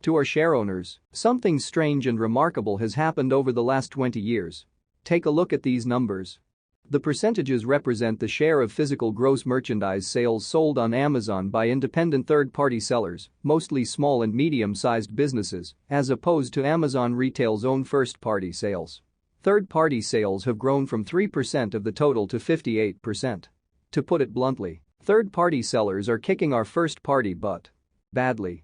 To our shareowners, something strange and remarkable has happened over the last 20 years. Take a look at these numbers. The percentages represent the share of physical gross merchandise sales sold on Amazon by independent third-party sellers, mostly small and medium-sized businesses, as opposed to Amazon Retail's own first-party sales. Third-party sales have grown from 3% of the total to 58%. To put it bluntly, third-party sellers are kicking our first-party butt. Badly.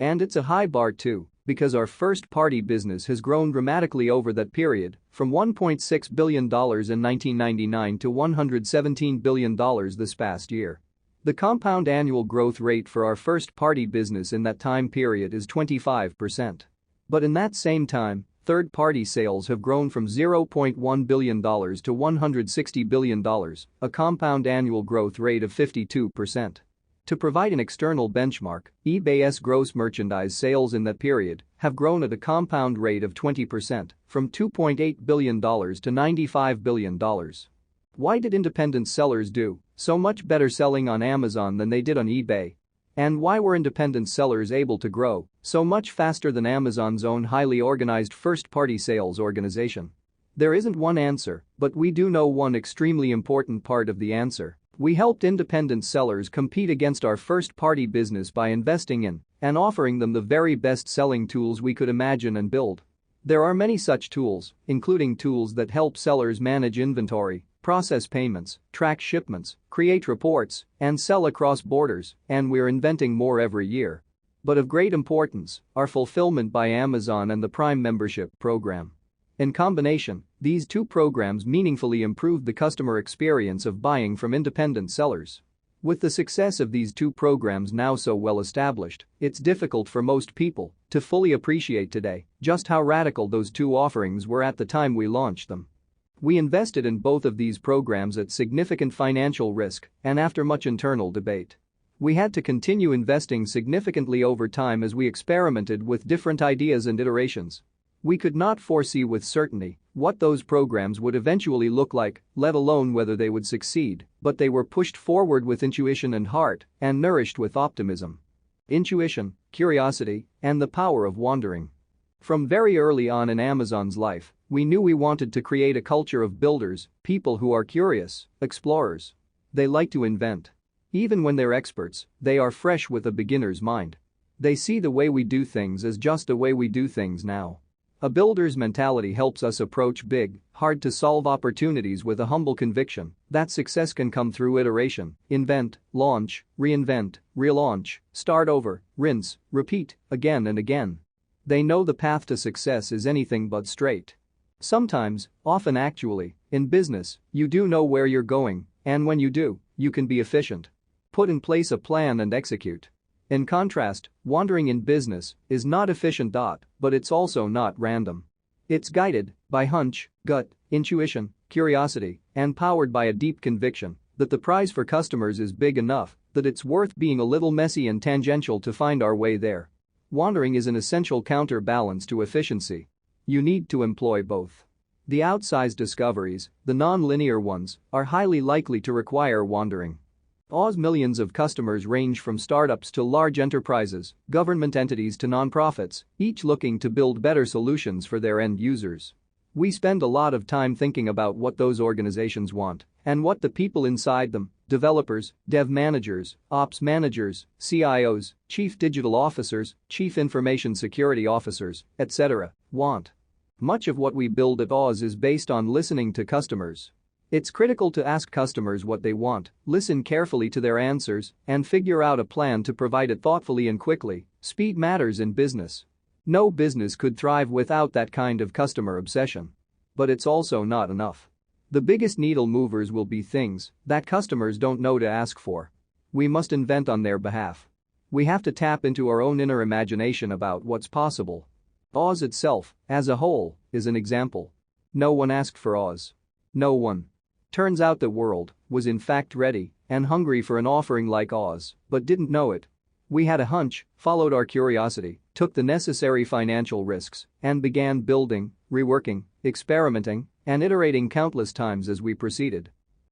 And it's a high bar too, because our first-party business has grown dramatically over that period, from $1.6 billion in 1999 to $117 billion this past year. The compound annual growth rate for our first-party business in that time period is 25%. But in that same time, third-party sales have grown from $0.1 billion to $160 billion, a compound annual growth rate of 52%. To provide an external benchmark, eBay's gross merchandise sales in that period have grown at a compound rate of 20%, from $2.8 billion to $95 billion. Why did independent sellers do so much better selling on Amazon than they did on eBay? And why were independent sellers able to grow so much faster than Amazon's own highly organized first-party sales organization? There isn't one answer, but we do know one extremely important part of the answer. We helped independent sellers compete against our first-party business by investing in and offering them the very best selling tools we could imagine and build. There are many such tools, including tools that help sellers manage inventory, process payments, track shipments, create reports, and sell across borders, and we're inventing more every year. But of great importance are Fulfillment by Amazon and the Prime membership program. In combination, these two programs meaningfully improved the customer experience of buying from independent sellers. With the success of these two programs now so well established, it's difficult for most people to fully appreciate today just how radical those two offerings were at the time we launched them. We invested in both of these programs at significant financial risk and after much internal debate. We had to continue investing significantly over time as we experimented with different ideas and iterations. We could not foresee with certainty what those programs would eventually look like, let alone whether they would succeed, but they were pushed forward with intuition and heart and nourished with optimism. Intuition, curiosity, and the power of wandering. From very early on in Amazon's life, we knew we wanted to create a culture of builders, people who are curious, explorers. They like to invent. Even when they're experts, they are fresh with a beginner's mind. They see the way we do things as just the way we do things now. A builder's mentality helps us approach big, hard-to-solve opportunities with a humble conviction that success can come through iteration, invent, launch, reinvent, relaunch, start over, rinse, repeat, again and again. They know the path to success is anything but straight. Sometimes, often actually, in business, you do know where you're going, and when you do, you can be efficient. Put in place a plan and execute. In contrast, wandering in business is not efficient. But it's also not random. It's guided by hunch, gut, intuition, curiosity, and powered by a deep conviction that the prize for customers is big enough that it's worth being a little messy and tangential to find our way there. Wandering is an essential counterbalance to efficiency. You need to employ both. The outsized discoveries, the non-linear ones, are highly likely to require wandering. Oz millions of customers range from startups to large enterprises, government entities to nonprofits, each looking to build better solutions for their end users. We spend a lot of time thinking about what those organizations want and what the people inside them, developers, dev managers, ops managers, CIOs, chief digital officers, chief information security officers, etc., want. Much of what we build at Oz is based on listening to customers. It's critical to ask customers what they want, listen carefully to their answers, and figure out a plan to provide it thoughtfully and quickly. Speed matters in business. No business could thrive without that kind of customer obsession. But it's also not enough. The biggest needle movers will be things that customers don't know to ask for. We must invent on their behalf. We have to tap into our own inner imagination about what's possible. Oz itself, as a whole, is an example. No one asked for Oz. No one. Turns out the world was in fact ready and hungry for an offering like Oz, but didn't know it. We had a hunch, followed our curiosity, took the necessary financial risks, and began building, reworking, experimenting, and iterating countless times as we proceeded.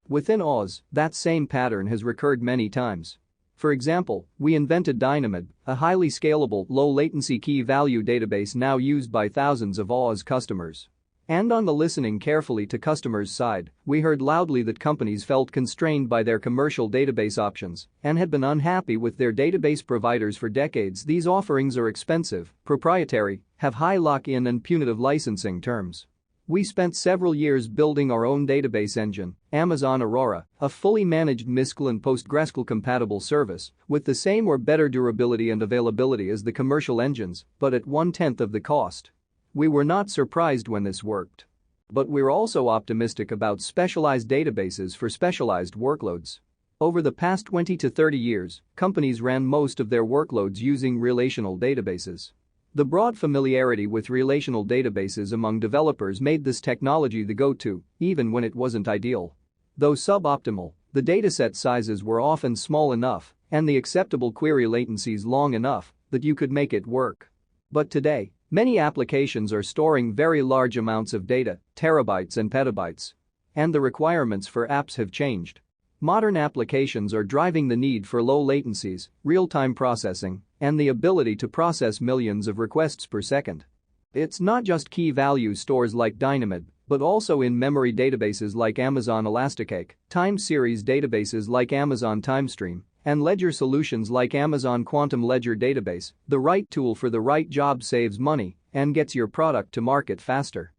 Within Oz, that same pattern has recurred many times. For example, we invented Dynamid, a highly scalable, low-latency key-value database now used by thousands of Oz customers. And on the listening carefully to customers' side, we heard loudly that companies felt constrained by their commercial database options and had been unhappy with their database providers for decades. These offerings are expensive, proprietary, have high lock-in and punitive licensing terms. We spent several years building our own database engine, Amazon Aurora, a fully managed MySQL and PostgreSQL-compatible service with the same or better durability and availability as the commercial engines, but at 1/10 of the cost. We were not surprised when this worked. But we're also optimistic about specialized databases for specialized workloads. Over the past 20 to 30 years, companies ran most of their workloads using relational databases. The broad familiarity with relational databases among developers made this technology the go-to, even when it wasn't ideal. Though suboptimal, the dataset sizes were often small enough and the acceptable query latencies long enough that you could make it work. But today, many applications are storing very large amounts of data, terabytes and petabytes. And the requirements for apps have changed. Modern applications are driving the need for low latencies, real-time processing, and the ability to process millions of requests per second. It's not just key-value stores like Dynamid, but also in-memory databases like Amazon Elasticsearch, time series databases like Amazon TimeStream, and ledger solutions like Amazon Quantum Ledger Database. The right tool for the right job saves money and gets your product to market faster.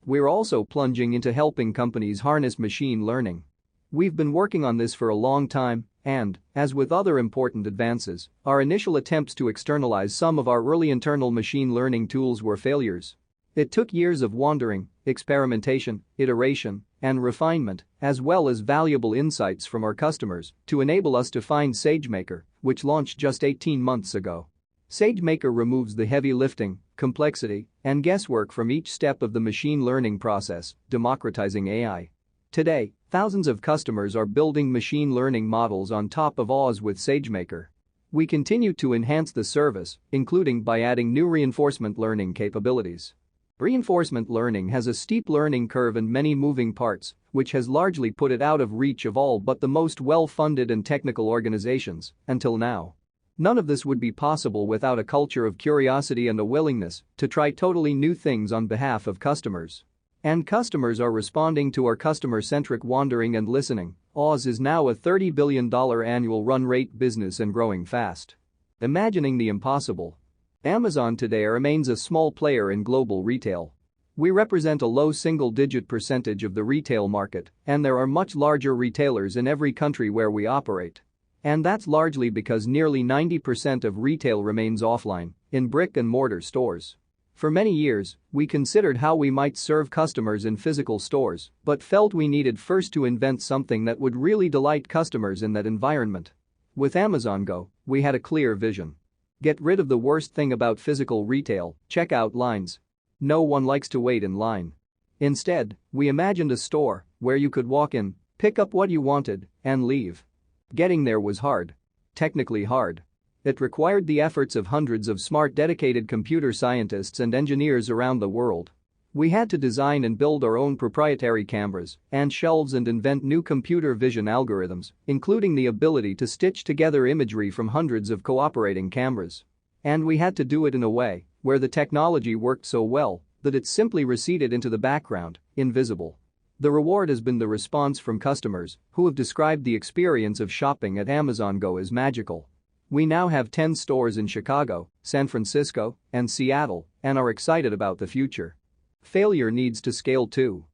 We're also plunging into helping companies harness machine learning. We've been working on this for a long time, and, as with other important advances, our initial attempts to externalize some of our early internal machine learning tools were failures. It took years of wandering, experimentation, iteration, and refinement, as well as valuable insights from our customers, to enable us to find SageMaker, which launched just 18 months ago. SageMaker removes the heavy lifting, complexity, and guesswork from each step of the machine learning process, democratizing AI. Today, thousands of customers are building machine learning models on top of Oz with SageMaker. We continue to enhance the service, including by adding new reinforcement learning capabilities. Reinforcement learning has a steep learning curve and many moving parts, which has largely put it out of reach of all but the most well-funded and technical organizations until now. None of this would be possible without a culture of curiosity and a willingness to try totally new things on behalf of customers. And customers are responding to our customer-centric wandering and listening. Oz is now a $30 billion annual run rate business and growing fast. Imagining the impossible. Amazon today remains a small player in global retail. We represent a low single-digit percentage of the retail market, and there are much larger retailers in every country where we operate. And that's largely because nearly 90% of retail remains offline, in brick-and-mortar stores. For many years, we considered how we might serve customers in physical stores, but felt we needed first to invent something that would really delight customers in that environment. With Amazon Go, we had a clear vision. Get rid of the worst thing about physical retail, checkout lines. No one likes to wait in line. Instead, we imagined a store where you could walk in, pick up what you wanted, and leave. Getting there was hard. Technically hard. It required the efforts of hundreds of smart dedicated computer scientists and engineers around the world. We had to design and build our own proprietary cameras and shelves and invent new computer vision algorithms, including the ability to stitch together imagery from hundreds of cooperating cameras. And we had to do it in a way where the technology worked so well that it simply receded into the background, invisible. The reward has been the response from customers who have described the experience of shopping at Amazon Go as magical. We now have 10 stores in Chicago, San Francisco, and Seattle, and are excited about the future. Failure needs to scale too.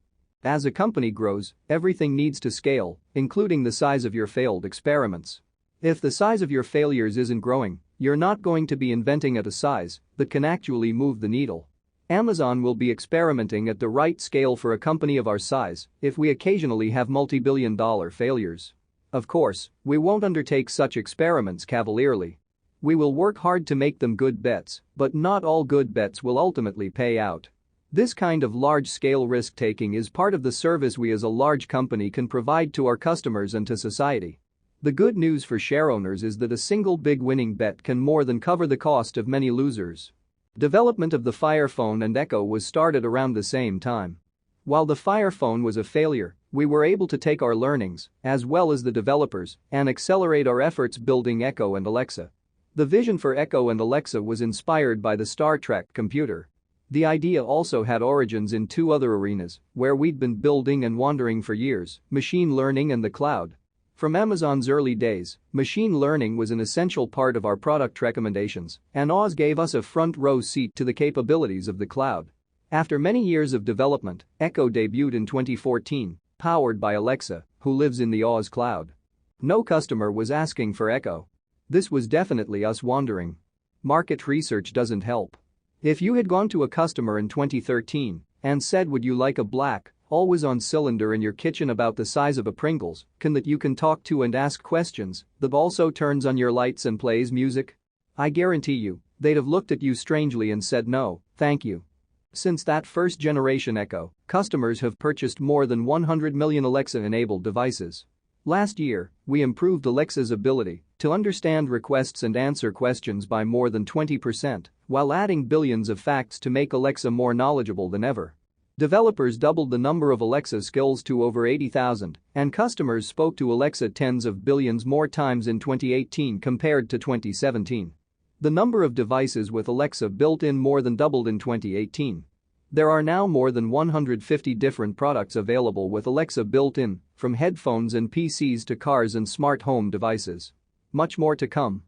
As a company grows, everything needs to scale, including the size of your failed experiments. If the size of your failures isn't growing, you're not going to be inventing at a size that can actually move the needle. Amazon will be experimenting at the right scale for a company of our size if we occasionally have multi-billion-dollar failures. Of course, we won't undertake such experiments cavalierly. We will work hard to make them good bets, but not all good bets will ultimately pay out. This kind of large-scale risk-taking is part of the service we as a large company can provide to our customers and to society. The good news for shareowners is that a single big winning bet can more than cover the cost of many losers. Development of the Fire Phone and Echo was started around the same time. While the Fire Phone was a failure, We were able to take our learnings, as well as the developers, and accelerate our efforts building Echo and Alexa. The vision for Echo and Alexa was inspired by the Star Trek computer. The idea also had origins in two other arenas where we'd been building and wandering for years: machine learning and the cloud. From Amazon's early days, machine learning was an essential part of our product recommendations, and Oz gave us a front-row seat to the capabilities of the cloud. After many years of development, Echo debuted in 2014, powered by Alexa, who lives in the Oz cloud. No customer was asking for Echo. This was definitely us wandering. Market research doesn't help. If you had gone to a customer in 2013 and said, "Would you like a black, always-on cylinder in your kitchen about the size of a Pringles, that you can talk to and ask questions, that also turns on your lights and plays music?" I guarantee you, they'd have looked at you strangely and said no, thank you. Since that first-generation Echo, customers have purchased more than 100 million Alexa-enabled devices. Last year, we improved Alexa's ability to understand requests and answer questions by more than 20%, while adding billions of facts to make Alexa more knowledgeable than ever. Developers doubled the number of Alexa skills to over 80,000, and customers spoke to Alexa tens of billions more times in 2018 compared to 2017. The number of devices with Alexa built-in more than doubled in 2018. There are now more than 150 different products available with Alexa built-in, from headphones and PCs to cars and smart home devices. Much more to come.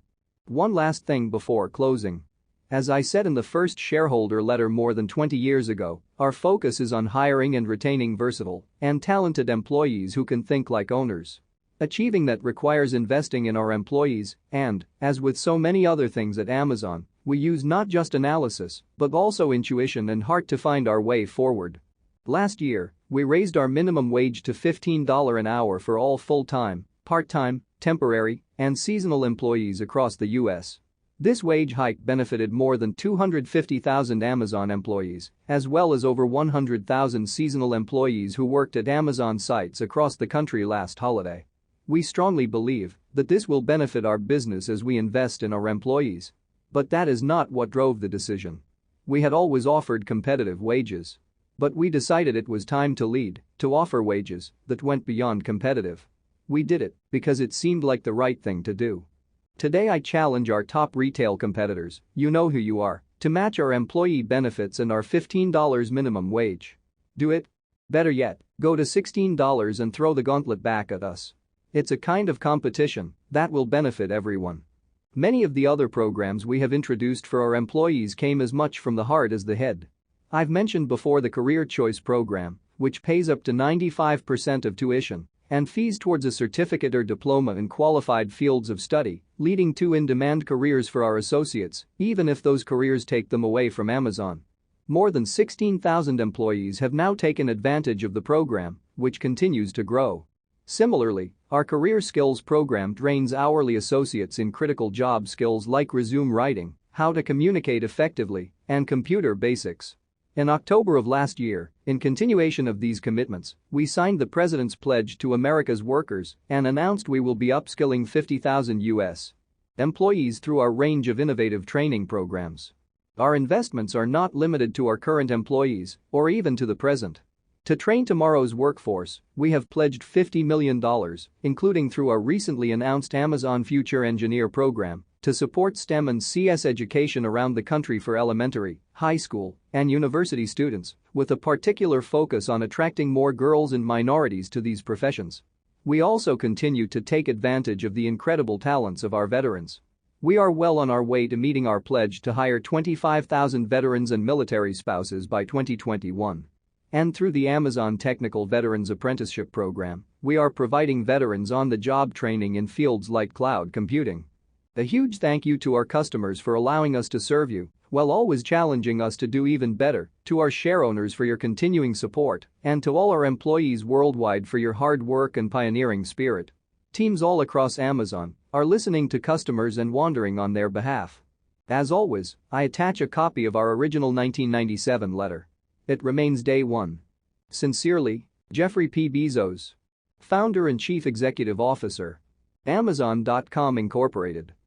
One last thing before closing. As I said in the first shareholder letter more than 20 years ago, our focus is on hiring and retaining versatile and talented employees who can think like owners. Achieving that requires investing in our employees, and, as with so many other things at Amazon, we use not just analysis but also intuition and heart to find our way forward. Last year, we raised our minimum wage to $15 an hour for all full-time, part-time, temporary, and seasonal employees across the U.S. This wage hike benefited more than 250,000 Amazon employees, as well as over 100,000 seasonal employees who worked at Amazon sites across the country last holiday. We strongly believe that this will benefit our business as we invest in our employees. But that is not what drove the decision. We had always offered competitive wages. But we decided it was time to lead, to offer wages that went beyond competitive. We did it because it seemed like the right thing to do. Today I challenge our top retail competitors, you know who you are, to match our employee benefits and our $15 minimum wage. Do it? Better yet, go to $16 and throw the gauntlet back at us. It's a kind of competition that will benefit everyone. Many of the other programs we have introduced for our employees came as much from the heart as the head. I've mentioned before the Career Choice program, which pays up to 95% of tuition and fees towards a certificate or diploma in qualified fields of study, leading to in-demand careers for our associates, even if those careers take them away from Amazon. More than 16,000 employees have now taken advantage of the program, which continues to grow. Similarly, our Career Skills program trains hourly associates in critical job skills like resume writing, how to communicate effectively, and computer basics. In October of last year, in continuation of these commitments, we signed the President's Pledge to America's workers and announced we will be upskilling 50,000 U.S. employees through our range of innovative training programs. Our investments are not limited to our current employees or even to the present. To train tomorrow's workforce, we have pledged $50 million, including through our recently announced Amazon Future Engineer program, to support STEM and CS education around the country for elementary, high school, and university students, with a particular focus on attracting more girls and minorities to these professions. We also continue to take advantage of the incredible talents of our veterans. We are well on our way to meeting our pledge to hire 25,000 veterans and military spouses by 2021. And through the Amazon Technical Veterans Apprenticeship Program, we are providing veterans on-the-job training in fields like cloud computing. A huge thank you to our customers for allowing us to serve you, while always challenging us to do even better, to our shareowners for your continuing support, and to all our employees worldwide for your hard work and pioneering spirit. Teams all across Amazon are listening to customers and wandering on their behalf. As always, I attach a copy of our original 1997 letter. It remains day one. Sincerely, Jeffrey P. Bezos, Founder and Chief Executive Officer, Amazon.com Incorporated.